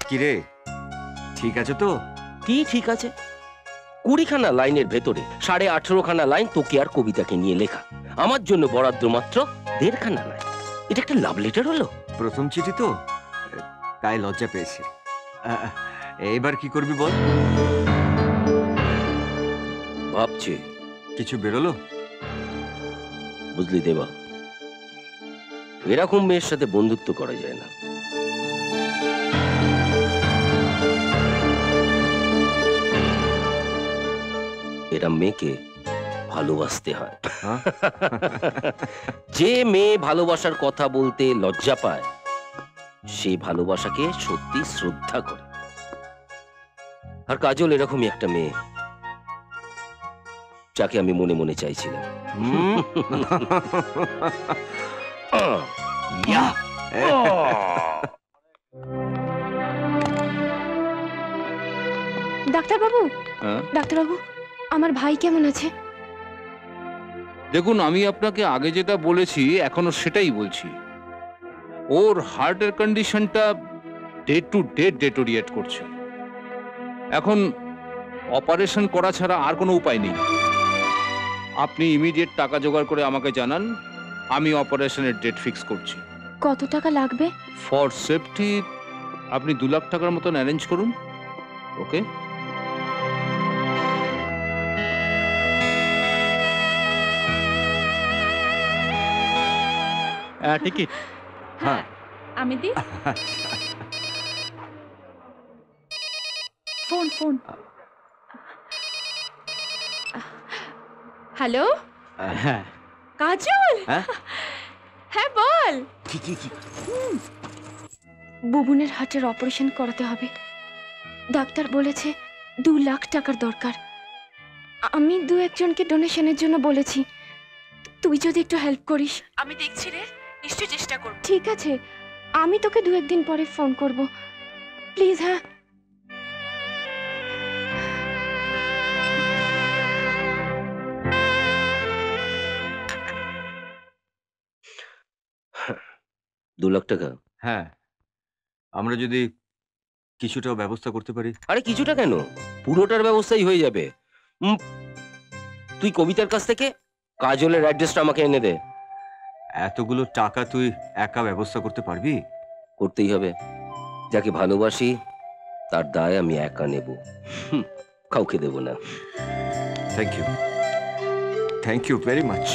কিরে, ঠিক আছে তো? কি ঠিক আছে? 20খানা লাইনের ভেতরে 18.5খানা লাইন তোকে আর কবিতাকে নিয়ে লেখা। আমার জন্য বরাদ্দ মাত্র 1.5খানা লাইন। এটা একটা লাভ লেটার হলো? প্রথম চিঠি তো, তাই লজ্জা পেয়েছে। এবার কি করবি বল? ভাবছি। কিছু বেরোলো? বুঝলি দেবা, এরকম মেয়ের সাথে বন্ধুত্ব করা যায় না। এরা মেয়েকে ভালোবাসতে হয়। যে মেয়ে ভালোবাসার কথা বলতে লজ্জা পায়, সে ভালোবাসাকে সত্যি শ্রদ্ধা করে। আর কাজল এরকমই একটা মেয়ে, যাকে আমি মনে মনে চাইছিলাম। ডাক্তারবাবু, ডাক্তারবাবু, আমার ভাই কেমন আছে? দেখুন, আমি আপনাকে আগে যেটা বলেছি এখনো সেটাই বলছি। ওর হার্টের কন্ডিশনটা ডে টু ডে ডেটোরিয়েট করছে। এখন অপারেশন করা ছাড়া আর কোনো উপায় নেই। আপনি ইমিডিয়েট টাকা জোগাড় করে আমাকে জানান, আমি অপারেশনের ডেট ফিক্স করছি। কত টাকা লাগবে? ফর সেফটি আপনি 2 লাখ টাকার মতন অ্যারেঞ্জ করুন। ওকে? টিকিট? হ্যাঁ, আমি দি। Phone phone. হ্যালো, হ্যাঁ। কাজল? হ্যাঁ বল। বুবুনের হার্টের অপারেশন করাতে হবে। ডাক্তার বলেছে 2 লাখ টাকার দরকার। আমি 2-1জনকে ডোনেশনের জন্য বলেছি। তুই যদি একটু হেল্প করিস। আমি দেখছি রে, নিশ্চয়ই চেষ্টা করব। ঠিক আছে, আমি তোকে 2-1 দিন পরে ফোন করব, প্লিজ। হ্যাঁ, দু লাখ টাকা? হ্যাঁ, আমরা যদি কিছুটা ব্যবস্থা করতে পারি। আরে কিছুটা কেন, পুরোটার ব্যবস্থাই হয়ে যাবে। তুই কবিতার কাছ থেকে কাজলের অ্যাড্রেসটা আমাকে এনে দে। এতগুলো টাকা তুই একা ব্যবস্থা করতে পারবি? করতেই হবে। যাকে ভালোবাসি তার দায় আমি একা নেব, কাউকে দেব না। Thank you, thank you very much.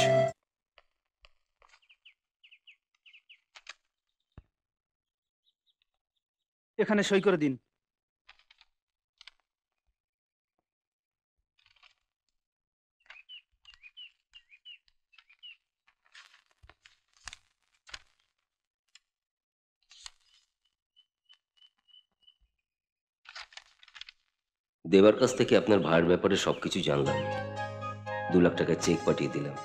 এখানে সই করে দিন। দেবার কাছ থেকে আপনার ভাইয়ের ব্যাপারে সবকিছু জানলাম। 2 লাখ টাকার চেক পাঠিয়ে দিলাম।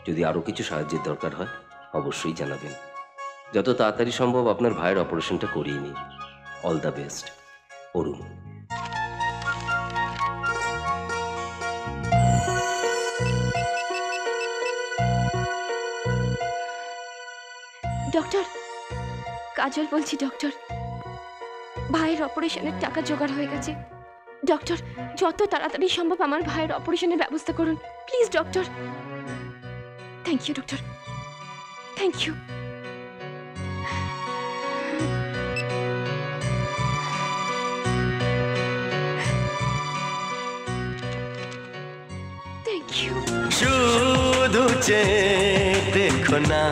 যদি আরো কিছু সাহায্যের দরকার হয় অবশ্যই জানাবেন। যত তাড়াতাড়ি সম্ভব আপনার ভাইয়ের অপারেশনটা করিয়ে নিন। All the best, Arun. Doctor, Kajal বলছি। ডক্টর, ভাইয়ের অপারেশনের টাকা জোগাড় হয়ে গেছে। ডক্টর, যত তাড়াতাড়ি সম্ভব আমার ভাইয়ের অপারেশনের ব্যবস্থা করুন, please. Doctor, thank you. Doctor, thank you. Thank you. শুধু দেখো না,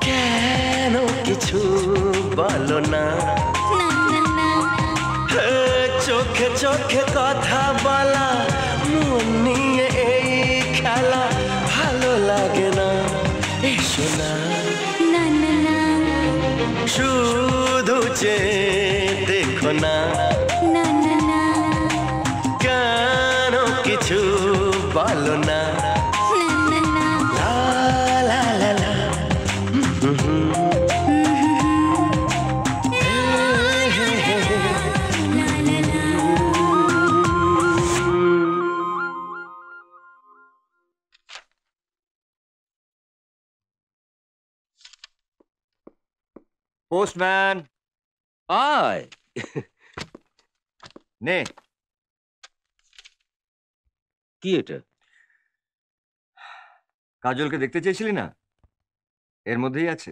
কেন কিছু বলো না, চোখে চোখে কথা বলা, মন নিয়ে এই খেলা ভালো লাগে না। এসো না, শুধু দেখো না, কেন কিছু বলো না। পোস্টম্যান আয়। নে। কি এটা? কাজলকে দেখতে চেয়েছিলি না, এর মধ্যেই আছে।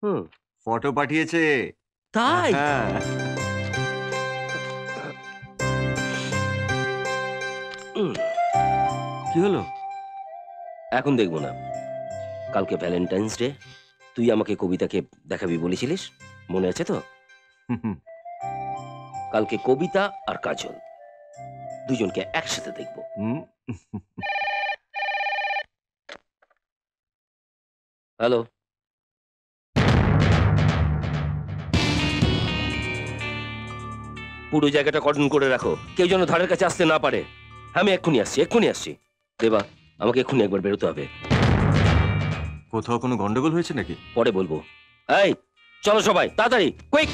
হুম, ফটো পাঠিয়েছে। তাই? হ্যাঁ। উম, কি হলো? এখন দেখবো না। কালকে ভ্যালেন্টাইন্স ডে, তুই আমাকে কবিতাকে দেখাবি বলেছিলিস, মনে আছে তো? কালকে কবিতা আর কাজল দুজনকে একসাথে দেখবো। হুম। হ্যালো, পুরো জায়গাটা কর্ডন করে রাখো, কেউ যেন ধারের কাছে আসতে না পারে। আমি এক্ষুনি আসছি। দেবা, আমাকে এক্ষুনি একবার বেরোতে হবে। কোথাও কোনো গন্ডগোল হয়েছে নাকি? পরে বলবো। এই চলো সবাই, তাড়াতাড়ি, কুইক।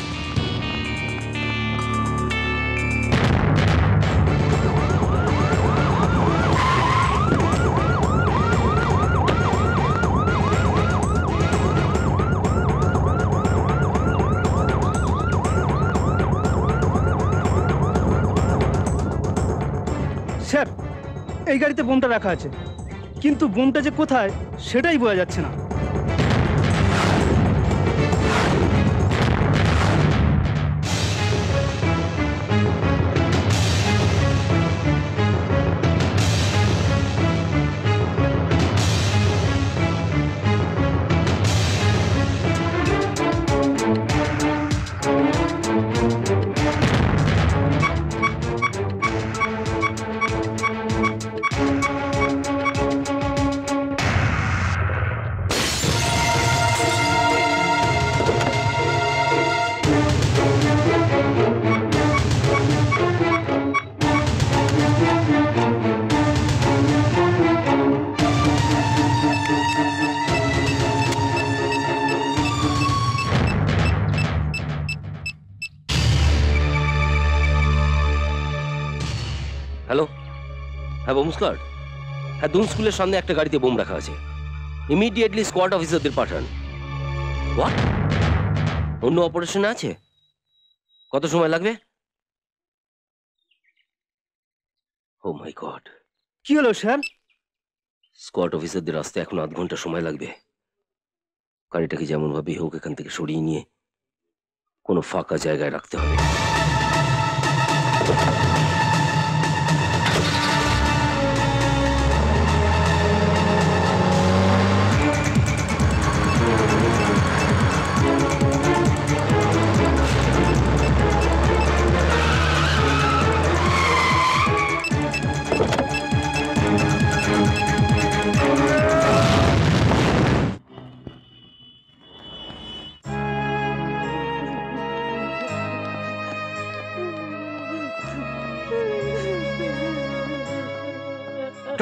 স্যার, এই গাড়িতে বোমটা রাখা আছে, কিন্তু বোমটা যে কোথায় সেটাই বোঝা যাচ্ছে না। হ্যালো, হ্যাঁ বোম স্কোয়াড। হ্যাঁ, দুন স্কুলের সামনে একটা গাড়িতে বোম রাখা আছে। ইমিডিয়েটলি স্কোয়াড অফিসারদের পাঠান। হোয়াট? অন্য অপারেশন আছে? কত সময় লাগবে? ও মাই গড। কি হলো স্যার? স্কোয়াড অফিসারদের আসতে এখন আধ ঘন্টা সময় লাগবে। গাড়িটাকে যেমন ভাবে হোক এখান থেকে সরিয়ে নিয়ে কোনো ফাঁকা জায়গায় রাখতে হবে।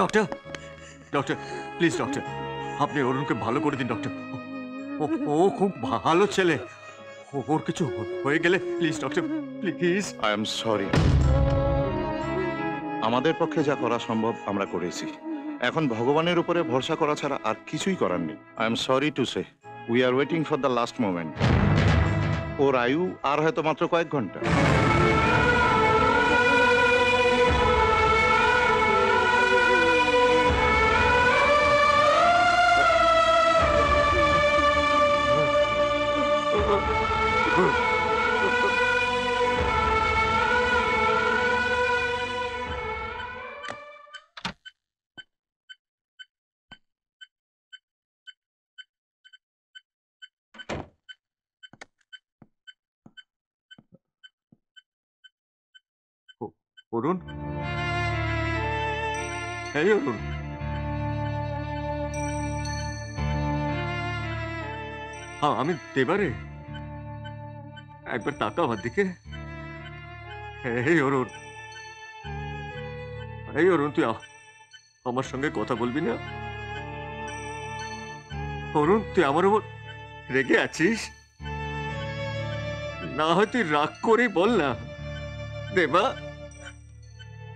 ডক্টর, ডক্টর, প্লিজ ডক্টর, আপনি অরুণকে ভালো করে দিন ডক্টর। ও ও খুব ভালো ছেলে, ওর কিছু হয়ে গেলে please doctor, please. I am sorry. আমাদের পক্ষে যা করা সম্ভব আমরা করেছি। এখন ভগবানের উপরে ভরসা করা ছাড়া আর কিছুই করার নেই। I am sorry to say, we are waiting for the last moment. ওর আয়ু আর হয়তো মাত্র কয়েক ঘন্টা। অরুণ, এই অরুণ, হ্যাঁ আমি দেবারে, একবার তাকা আমার দিকে। এই অরুণ, এই অরুণ, তুই আমার সঙ্গে কথা বলবি না? অরুণ, তুই আমার উপর রেগে আছিস? না হয় তুই রাগ করে বল না। দেবা,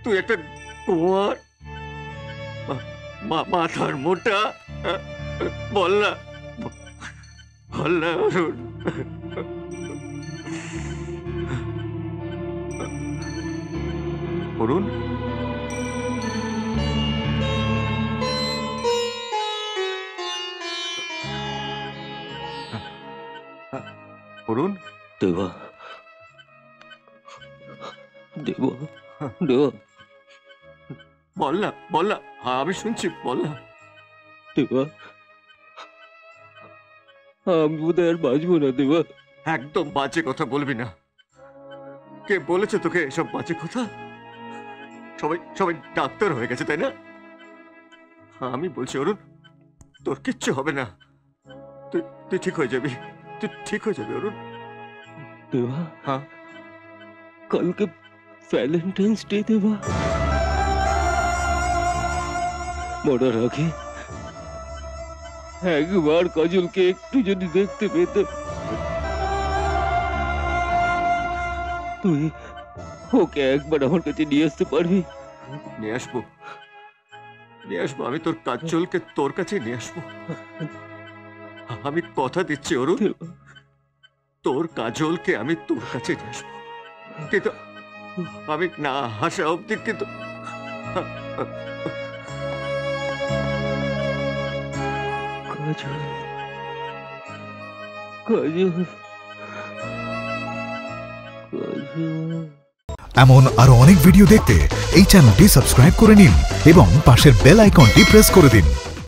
তুই একটা কুয়ার মাথার মোটা, বল না, বল না অরুণ। অরুণ, অরুণ, দেবা, দেবা, দেবা, বল না, বল না, আমি শুনছি, বল না। দেবা, আমি বোধহয় আর বাঁচবো না দেবা। একদম বাজে কথা বলবি না। কে বলেছে তোকে এসব বাজে কথা? সবাই সবাই ডাক্তার হয়ে গেছে, তাই না? আমি বলছি অরুণ, তোর কিচ্ছু হবে না। তুই তুই ঠিক হয়ে যাবি, তুই ঠিক হয়ে যাবি অরুণ। দেবা, হ্যাঁ, কালকে ভ্যালেন্টাইন্স ডে দেবা। মরার আগে একবার কাজলকে একটু যদি দেখতে পেতে। তুই ওকে একবার আমার কাছে নিয়ে আসতে পারবি? নিয়ে আসবো, নিয়ে আসবো। আমি তোর কাজলকে তোর কাছে নিয়ে আসবো। আমি কথা দিচ্ছি অরুণ, দেবা, তোর কাজলকে আমি তোর কাছে নিয়ে আসবো। কিন্তু আমি না হাসা অব্দি কিন্তু কাজল, কাজল, কাজল। এমন আরো অনেক ভিডিও দেখতে এই চ্যানেলটি সাবস্ক্রাইব করে নিন এবং পাশের বেল আইকনটি প্রেস করে দিন।